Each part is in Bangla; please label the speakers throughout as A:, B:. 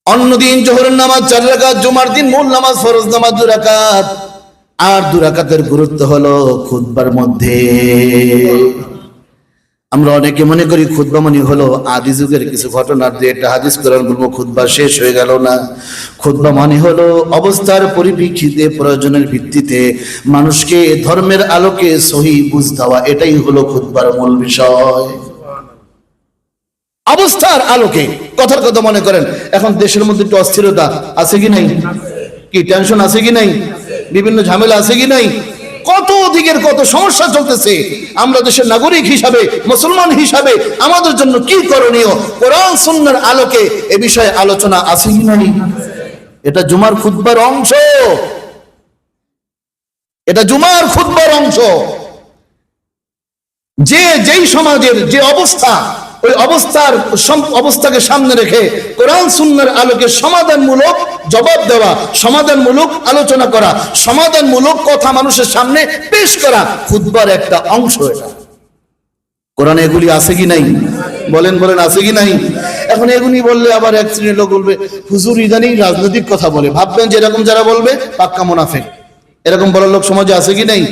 A: অন্যদিন জোহরের নামাজ 4 রাকাত, জুমার দিন মূল নামাজ ফরজ নামাজ 2 রাকাত। আর 2 রাকাতের গুরুত্ব হলো খুতবার মধ্যে। আমরা অনেকে মনে করি খুতবা মানে হলো আদি যুগের কিছু ঘটনার দিয়ে একটা হাদিস কোরআন বলবো, খুতবা শেষ হয়ে গেল না। খুতবা মানে হলো অবস্থার পরিপ্রেক্ষিতে প্রয়োজনের ভিত্তিতে মানুষকে ধর্মের আলোকে সহি বুঝ দেওয়া, এটাই হলো খুতবার মূল বিষয়। অবস্থার আলোকে কথার কথা মনে করেন, এখন দেশের মধ্যে একটু অস্থিরতা আছে কি নাই? কি টেনশন আছে কি নাই? বিভিন্ন ঝামেলা আছে কি নাই? কত দিকের কত সমস্যা চলতেছে। আমরা দেশের নাগরিক হিসাবে, মুসলমান হিসাবে আমাদের জন্য কি করণীয়, কোরআন সুন্নাহর আলোকে এ বিষয়ে আলোচনা আছে কি নাই? এটা জুমার খুতবার অংশ, এটা জুমার খুতবার অংশ। যেই সমাজের যে অবস্থা, ওই অবস্থাকে সামনে রেখে কোরআন সুন্নাহর আলোকে সমাধানমূলক জবাব দেওয়া, সমাধানমূলক আলোচনা করা, সমাধানমূলক কথা মানুষের সামনে পেশ করা খুতবার একটা অংশ। এটা কোরআনে এগুলি আছে কি নাই? বলেন বলেন, আছে কি নাই? এখন এগুলি বললে আবার এক শ্রেণীর লোক বলবে হুজুর ইদানিং রাজনৈতিক কথা বলে, ভাববেন যে এরকম যারা বলবে পাক্কা মুনাফিক। এরকম বলার লোক সমাজে আছে কি নাই?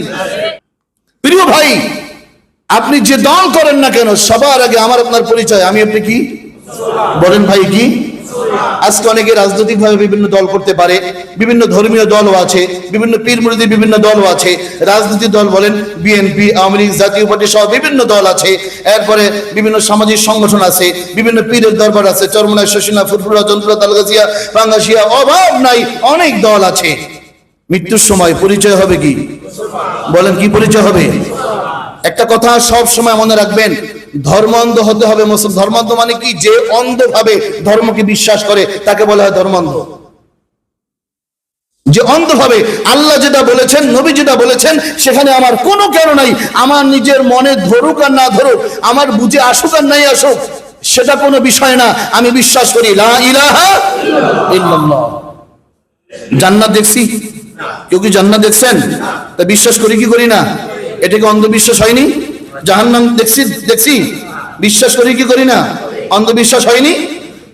A: প্রিয় ভাই, আপনি যে দল করেন না কেন, সবার আগে আমার আপনার পরিচয়, আমি আপনি কি বলেন ভাই? কি আজকে অনেকে রাজনৈতিক ভাবে বিভিন্ন দল করতে পারে, বিভিন্ন ধর্মীয় দলও আছে, বিভিন্ন পীর মুরিদের বিভিন্ন দলও আছে। রাজনৈতিক দল বলেন বিএনপি, আওয়ামী লীগ, জাতীয় পার্টি সহ বিভিন্ন দল আছে। এরপরে বিভিন্ন সামাজিক সংগঠন আছে, বিভিন্ন পীরের দরবার আছে, চরমনায়, শশীনা, ফুরফুরা, জনপুরা, তালগাছিয়া, পাঙ্গাসিয়া, অভাব নাই, অনেক দল আছে। মৃত্যুর সময় পরিচয় হবে কি? বলেন কি পরিচয় হবে? একটা কথা সব সময় মনে রাখবেন, ধর্মান্ধ হতে হবে। ধর্মান্ধ মানে কি? যে অন্ধভাবে ধর্মকে বিশ্বাস করে তাকে বলা হয় ধর্মান্ধ। যে অন্ধভাবে আল্লাহ যেটা বলেছেন, নবী যেটা বলেছেন, সেখানে আমার কোনো কেন নাই, আমার নিজের মনে ধরুক আর না ধরুক, আমার বুঝে আসুক আর নাই আসুক, সেটা কোনো বিষয় না, আমি বিশ্বাস করি লা ইলাহা ইল্লাল্লাহ। জান্নাত দেখছি? কেউ কি জান্নাত দেখছেন? তা বিশ্বাস করি কি করি না? এটাকে অন্ধবিশ্বাস হয়নি? জাহান্নাম দেখছি, বিশ্বাস করি কি করি না? অন্ধবিশ্বাস হয়নি?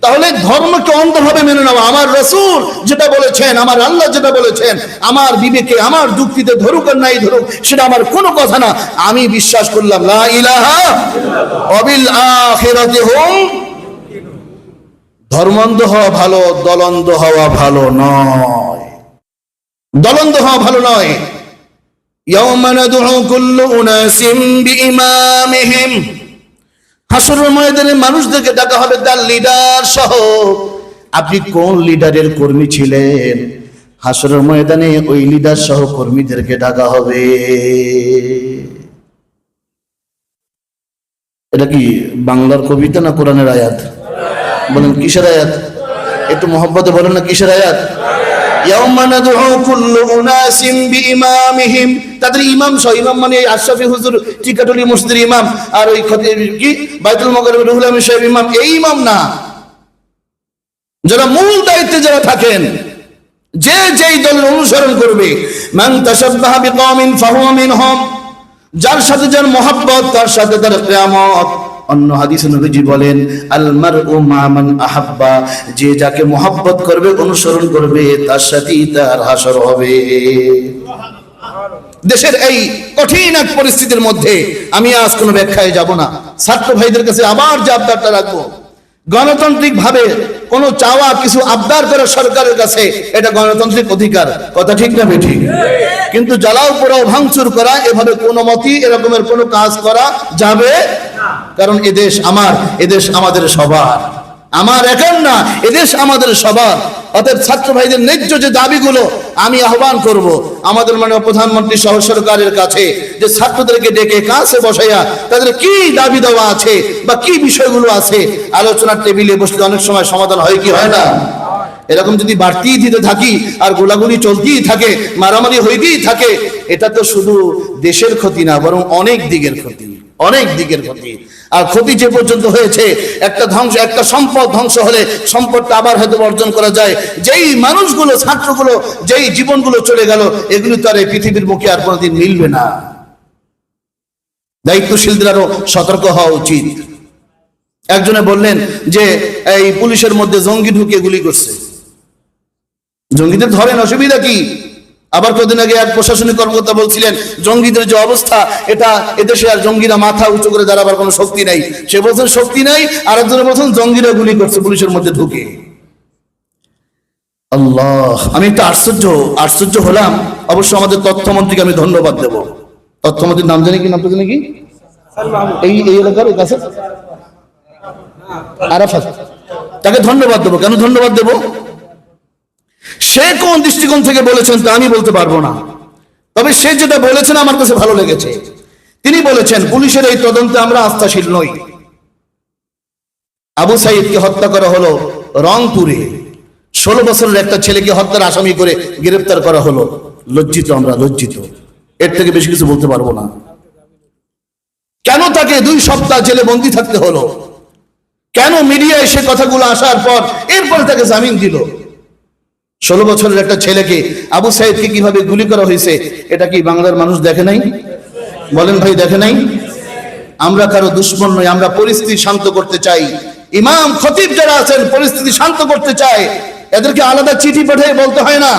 A: তাহলে ধর্মকে অন্ধভাবে মেনে নেওয়া, আমার রাসূল যেটা বলেছেন, আমার আল্লাহ যেটা বলেছেন, আমার বিবেকে, আমার যুক্তিতে ধরুক আর নাই ধরুক, সেটা আমার কোনো কথা না, আমি বিশ্বাস করলাম লা ইলাহা ওয়া বিল আখিরাতি হুম। ধর্মান্ধ হওয়া ভালো, দলন্ধ হওয়া ভালো নয়। দলন্ধ হওয়া ভালো নয়। ইয়াউমা নাদউ কুল্লু উনাসিম বিইমামিহিম, হাসরের ময়দানে মানুষদেরকে ডাকা হবে তার লিডার সহ। আপনি কোন লিডারের কর্মী ছিলেন, হাসরের ময়দানে ওই লিডার সহ কর্মীদেরকে ডাকা হবে। এটা কি বাংলার কবিতা না কোরআনের আয়াত? বলেন কিসের আয়াত? একটু মহব্বতে বলেন না কিসের আয়াত? ইয়াউমা নাদউ কুল্লু উনাসিম বিইমামিহিম, তাদের ইমাম সহ, ইমাম মানে আশরাফি হুজুর টিকাটুলি মসজিদের ইমাম, আর ওই কি বাইতুল মুকাররমের রুহুল আমিন সাহেব ইমাম, এই ইমাম না, যারা মূল দায়িত্বে যারা থাকেন, যে যেই দলের অনুসরণ করবে, মান তাশাব্বাহা বিকওমিন ফাহুয়া মিনহুম, যার সাথে যার মহব্বত তার সাথে তার কিয়ামত। অন্য হাদিসে নবীজি বলেন আল মারউ মা মান আহাব্বা, যে যাকে মহব্বত করবে, অনুসরণ করবে, তার সাথেই তার হাসর হবে। দেশের এই কঠিন এক পরিস্থিতির মধ্যে আমি আজ কোনো ব্যাখ্যায় যাব না। ছাত্র ভাইদের কাছে আবার যে আবদারটা রাখবো, গণতান্ত্রিক ভাবে কোনো চাওয়া, কিছু আবদার করা সরকারের কাছে, এটা গণতান্ত্রিক অধিকার, কথা ঠিক না বেঠিক? কিন্তু জ্বালাও পোড়াও ভাঙচুর করা, এভাবে কোনো মতই এরকমের কোনো কাজ করা যাবে না। কারণ এদেশ আমার, এদেশ আমাদের সবার, আমার একার না, এদেশ আমাদের সবার। অতএব ছাত্র ভাইদের ন্যায্য যে দাবিগুলো আমি আহ্বান করব আমাদের মাননীয় প্রধানমন্ত্রী সহ সরকারের কাছে, যে ছাত্রদেরকে ডেকে কাছে বসাইয়া তাদের কি দাবি দেওয়া আছে বা কি বিষয়গুলো আছে, আলোচনার টেবিলে বসলে অনেক সময় সমাধান হয় কি হয় না? এরকম যদি বাড়তেই দিতে থাকি আর গোলাগুলি চলতেই থাকে, মারামারি হইতেই থাকে, এটা তো শুধু দেশের ক্ষতি না, বরং অনেক দিকের ক্ষতি, অনেক দিকের ক্ষতি। আর ক্ষতি যে পর্যন্ত হয়েছে, একটা ধ্বংস, একটা সম্পদ ধ্বংস হলে সম্পদটা আবার হয়তো অর্জন করা যায়। যেই মানুষগুলো, ছাত্রগুলো, যেই জীবনগুলো চলে গেল, এগুলি তো আর এই পৃথিবীর মুখে আর কোনোদিন মিলবে না। দায়িত্বশীলদের আরো সতর্ক হওয়া উচিত। একজনে বললেন যে এই পুলিশের মধ্যে জঙ্গি ঢুকিয়ে গুলি করছে। জঙ্গিদের ধরেন, অসুবিধা কি? আবার কদিন আগে এক প্রশাসনিক কর্মকর্তা বলছিলেন জঙ্গিদের যে অবস্থা, এটা এদেশে আর জঙ্গিরা মাথা উঁচু করে দাঁড়াবার কোনো শক্তি নাই। সে বলছেন শক্তি নাই, আর একজনে বলছেন জঙ্গিরা গুলি করছে পুলিশের মধ্যে ঢুকে। আল্লাহ, আমি একটা আশ্চর্য হলাম। অবশ্য আমাদের তথ্যমন্ত্রীকে আমি ধন্যবাদ দেব। তথ্যমন্ত্রীর নাম জানি কি, নামটা জানি কি, এই এলাকার কাছে আরাফাত, তাকে ধন্যবাদ দেবো। কেন ধন্যবাদ দেব? সে কোন দৃষ্টিকোণ থেকে বলেছেন তা আমি বলতে পারবো না, তবে সে যেটা বলেছেন আমার কাছে ভালো লেগেছে। তিনি বলেছেন পুলিশের এই তদন্তে আমরা আস্থাশীল নই। আবু সাইদকে হত্যা করা হলো রংপুরে, 16 বছরের একটা ছেলেকে হত্যার আসামি করে গ্রেফতার করা হলো। লজ্জিত, আমরা লজ্জিত, এর থেকে বেশি কিছু বলতে পারবো না। কেন তাকে 2 সপ্তাহ জেলে বন্দী থাকতে হলো? কেন মিডিয়ায় সে কথাগুলো আসার পর এরপরে তাকে জামিন দিল? 16 বছরের একটা ছেলেকে, আবু সাইদকে কিভাবে গুলি করা হয়েছে, এটা কি বাংলার মানুষ দেখে নাই? বলেন ভাই, দেখে নাই? আমরা কারো দুশ্মন নই, আমরা পরিস্থিতি শান্ত করতে চাই। ইমাম খতিব যারা আছেন পরিস্থিতি শান্ত করতে চায়, এদেরকে আলাদা চিঠি পাঠিয়ে বলতে হয় না,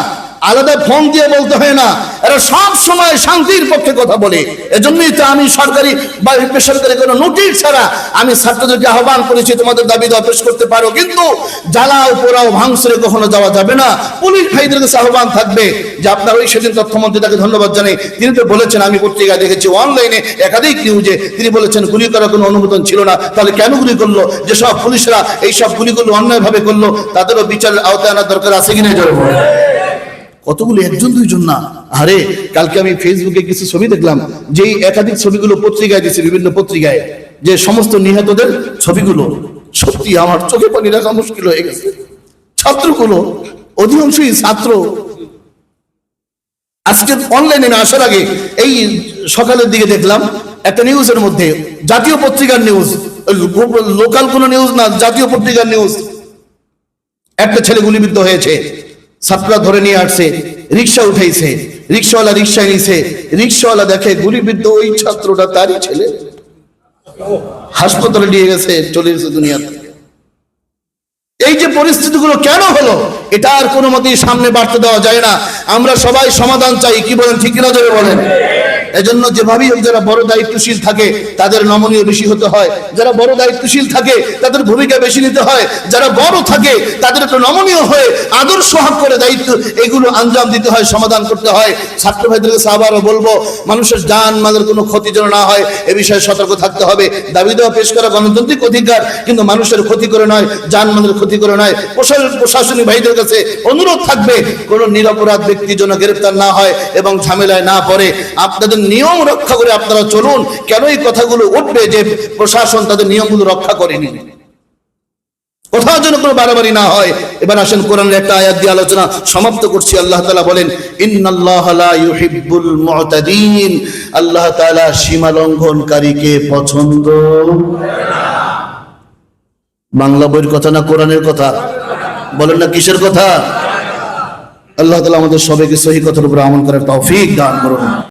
A: আলাদা ফোন দিয়ে বলতে হয় না, এরা সব সময় শান্তির পক্ষে কথা বলে। এজন্যই তো আমি সরকারি বা বেসরকারি কোনো নোটিশ ছাড়া আমি ছাত্রদেরকে আহ্বান করেছি, তোমাদের দাবি দাওয়া পেশ করতে পারো, কিন্তু জ্বালাও পোড়াও ভাঙচুরে কখনো যাওয়া যাবে না। পুলিশ ভাইদের কাছে আহ্বান থাকবে যে আপনার ওই সেদিন তথ্যমন্ত্রী, তাকে ধন্যবাদ জানাই, তিনি তো বলেছেন, আমি পত্রিকায় দেখেছি, অনলাইনে একাধিক নিউজে তিনি বলেছেন গুলি করার কোনো অনুমোদন ছিল না। তাহলে কেন গুলি করলো? যেসব পুলিশরা এইসব গুলিগুলো অন্যায়ভাবে করলো তাদেরও বিচারের আওতায় আনার দরকার আছে কিনা? জোরে বলে। কতগুলো, 1-2 না। আরে কালকে আমি ফেসবুকে কিছু ছবি দেখলাম, যেই একাধিক ছবিগুলো পত্রিকায় দিচ্ছে, বিভিন্ন পত্রিকায়, যে সমস্ত নিহতদের ছবিগুলো, সত্যি আমার চোখে পানি রাখা মুশকিল হয়ে গেছে। ছাত্রগুলো, অধিকাংশই ছাত্র। আজকে অনলাইনে আসার আগে এই সকালের দিকে দেখলাম একটা নিউজের মধ্যে, জাতীয় পত্রিকার নিউজ, লোকাল কোনো নিউজ না, জাতীয় পত্রিকার নিউজ, একটা ছেলে গুলিবিদ্ধ হয়েছে, ছাত্ররা ধরে নিয়ে আসছে, রিক্সা উঠাইছে, রিক্সাওয়ালা রিক্সায় নিছে, রিক্সাওয়ালা দেখে গুলিবিদ্ধ ওই ছাত্রটা তারই ছেলে, হাসপাতালে নিয়ে গেছে, চলে গেছে দুনিয়া থেকে। এই যে পরিস্থিতিগুলো কেন হলো, এটা আর কোনো মতেই সামনে বাড়তে দেওয়া যায় না। আমরা সবাই সমাধান চাই, কি বলেন, ঠিক কিনা জোরে বলেন। এজন্য যেভাবেই হোক যারা বড় দায়িত্বশীল থাকে তাদের নমনীয় বেশি হতে হয়, যারা বড় দায়িত্বশীল থাকে তাদের ভূমিকা বেশি নিতে হয়, যারা বড় থাকে তাদের একটু নমনীয় হয়ে আদর্শ হক করে দায়িত্ব এগুলো আঞ্জাম দিতে হয়, সমাধান করতে হয়। ছাত্র ভাইদের কাছে আবারও বলবো, মানুষের জান মালের কোনো ক্ষতি যেন না হয় এ বিষয়ে সতর্ক থাকতে হবে। দাবি দেওয়া পেশ করা গণতান্ত্রিক অধিকার, কিন্তু মানুষের ক্ষতি করে নয়, জান মালের ক্ষতি করে নয়। প্রশাসনিক ভাইদের কাছে অনুরোধ থাকবে, কোনো নিরপরাধ ব্যক্তি যেন গ্রেফতার না হয় এবং ঝামেলায় না পড়ে। আপনাদের নিয়ম রক্ষা করে আপনারা চলুন। কেন এই কথাগুলো উঠবে যে প্রশাসন তাদের নিয়মগুলো রক্ষা করেনি? কোথাও যেন কোনো বাড়াবাড়ি না হয়। এবার আসেন কোরআনের একটা আয়াত দিয়ে আলোচনা সমাপ্ত করছি। আল্লাহ তাআলা বলেন, ইন্নাল্লাহা লা ইউহিব্বুল মু'তাদিন, আল্লাহ তাআলা সীমা লঙ্ঘনকারীকে পছন্দ করে না। বাংলা বইয়ের কথা না কোরআনের কথা? বলেন না কিসের কথা? আল্লাহ তাআলা আমাদের সবাইকে সহি কথার উপর আমল করার তৌফিক দান করুন।